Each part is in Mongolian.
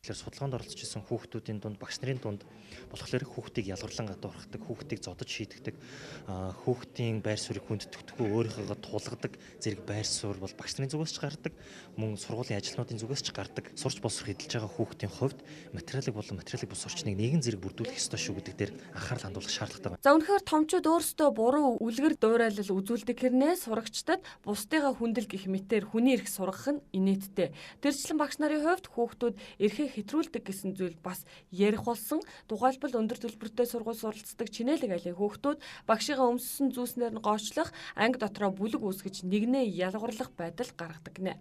Тэгэхээр судалгаанд оролцож исэн хүүхдүүдийн дунд, багш нарын дунд болохоор хүүхдийг ялгарлан гадуурхдаг, хүүхдийг зодож шийддэг, хүүхдийн байр суурийг хүндэтгдэхгүй өөрийнхөө тулгадаг зэрэг байр суурь бол багш нарын зүгээс ч гардаг, мөн сургуулийн ажилтнуудын зүгээс ч гардаг. Сурч боловсрох эдэлж байгаа хүүхдийн хувьд материалыг бус орчныг нэгэн зэрэг бүрдүүлэх ёстой шүү гэдэг дээр анхаарал хандуулах шаардлагатай байна. За үнэхээр томчууд өөрсдөө буруу үлгэр дуурайлал үзүүлдэг хэрнээ сурагчдад бусдыгаа хүндэл гэх мэтээр хүний эрх сургах нь инээдтэй. Тэрчлэн багш нарын хувьд хүүхдүүд эрхээ хэтрүүлдэг гэсэн зүйл бас ярих болсон. Тухайлбал өндөр төлбөртэй сургууль суралцдаг Чинэлэг айлын хүүхдүүд багшигаа өмссөн зүүснээр нь гоочлох, анги дотроо бүлэг үүсгэж нэгнээ ялгарлах байдал гаргадаг нэ.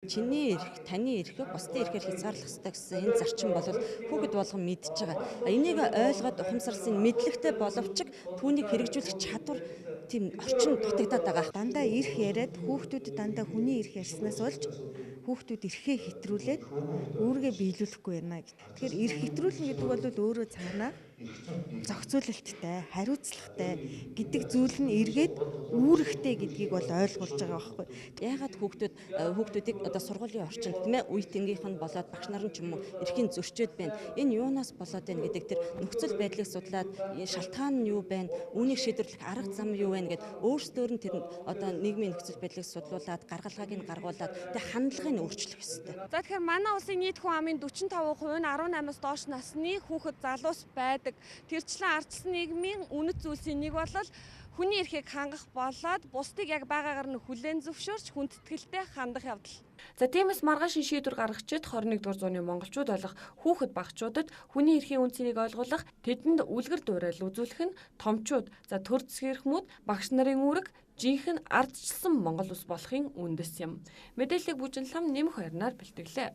Чиний эрх, таны эрхийг бусдын эрхээр хязгаарлах ёстой гэсэн энэ зарчим бол хүүхэд болгон мэдж байгаа. Энийг ойлгоод ухамсарлын мэдлэгтэй боловч түүнийг хэрэгжүүлэх чадвар тийм орчин дутагдаад байгаа. Дандаа эрх яриад хүүхдүүдэд дандаа хүний эрх ярьснаас болж хүүхдүүд эрхээ хэтрүүлээд үүргээ биелүүлэхгүй байна гэдэг. Тэгэхээр эрх хэтрүүлнэ гэдэг бол өөрөө цаанаа зохицуулалттай, хариуцлагатай гэдэг зүйл нь эргээд үүрэгтэй гэдгийг бол ойлгуулж байгаа байхгүй. Яагаад хүүхдүүдийг одоо сургуулийн орчинд тийм ээ үе тэнгийнх нь болоод багш нар нь ч юм уу эрхийн зөрчөөд байна. Энэ юунаас болоод байна гэдэг тэр нөхцөл байдлыг судлаад шалтгаан нь юу байна, үүнийг шийдвэрлэх арга зам юу байна гэд өөрсдөр нь тэр одоо нийгмийн нөхцөл байдлыг судлуулад гаргалгааг нь гаргуулад тэр хандлагыг өөрчлөх ёстой. За тэгэхээр манай улсын нийт хүн амын 45% нь 18-аас доош насны хүүхэд залуус байдаг. Тэрчлэн ардчилсан нийгмийн үнэт зүйлсийн нэг бол хүний эрхийг хангах болоод бусдыг яг байгаагаар нь хүлээн зөвшөөрч хүндэтгэлтэй хандах явдал. За тиймээс маргааш шийдвэр гаргагчид 21-р зууны монголчууд болох хүүхэд багчуудад хүний эрхийн үнцнийг ойлгуулах, тэдэнд үлгэр дуурайл үзүүлэх нь томчууд, за төр засгийн эрхмүүд, багш нарын үүрэг жинхэнэ ардчилсан Монгол улс болохын үндэс юм. Мэдээллийг Бүжин лам нэмэх байрнаар бэлтгэлээ.